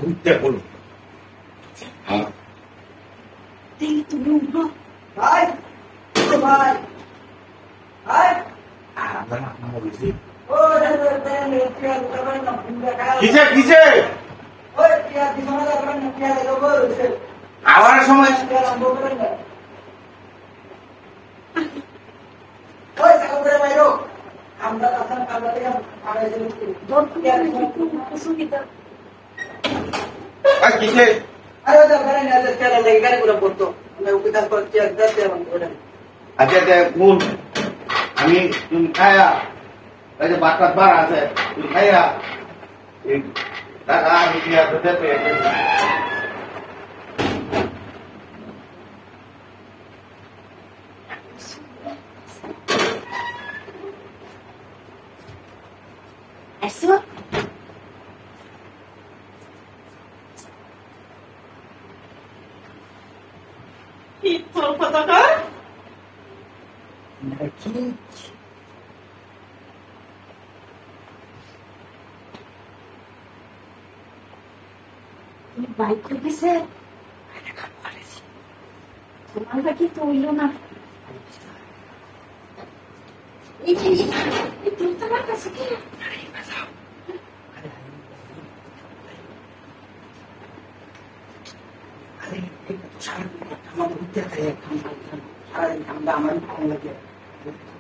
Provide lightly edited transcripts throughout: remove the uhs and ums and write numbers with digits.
উঠতে বলো। হ্যাঁ তুমি উঠো ভাই ভাই ভাই কিসে কিসে আবার সময় কিসে আচ্ছা কোন আমি তুমি খায়া এই যে বাচ্চা বার আছে তুমি খায়া এই টাকা আমি দিয়া দিতে পেয়ে Eso. ¿Y por fotoca? Aqui. Vai conhecer. Tomara que tu olhou na. E tu tá na casa aqui?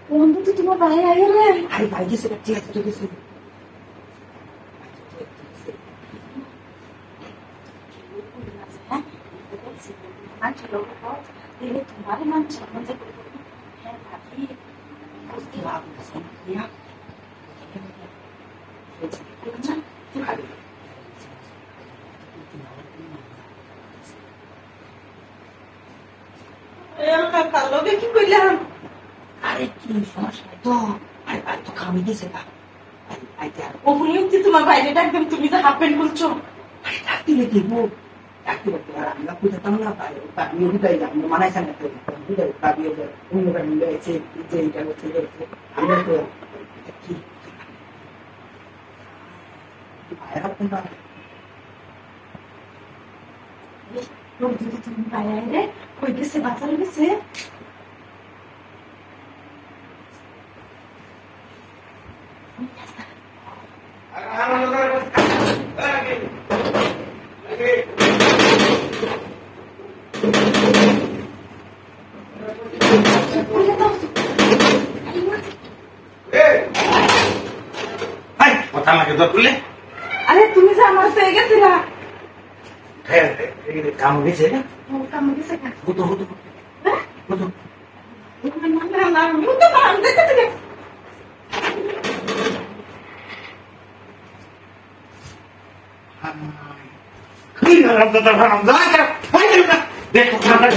বন্ধু তো তোমার ভাই আগে রে আরে ভাই গেছে ঠিক আছে ঠিক আছে तुम्हारे मन मुझे भाभी उसकी बात सुन लिया কালোকে কি করলাম আরে কি সমস্যা তো আরে ভাই তো খামি দিছে না ওখানে তোমার বাইরে ডাকবেন তুমি যে হাফ প্যান্ট বলছো আরে ডাকতে লেগে বউ ডাকতে লেগে আর আমরা কোথাও না পাই পাবি উঠাই যাবো মানাই সামনে তো উঠাই পাবি অন্য গাড়ি মিলে এসে যে এটা হচ্ছে আমরা তো কি ভাই হাত না যদি তুমি বাইরে কই গেছে বাজারে গেছে কথা লাগে তো খুলে আরে তুমি যে আমার পেয়ে গেছিলা হ্যাঁ কাম গেছে না কাম গেছে হতো হতো হতো না মুতে মান দেখতে থেকে কি না রাম দাদা রাম দাদা দেখো খানা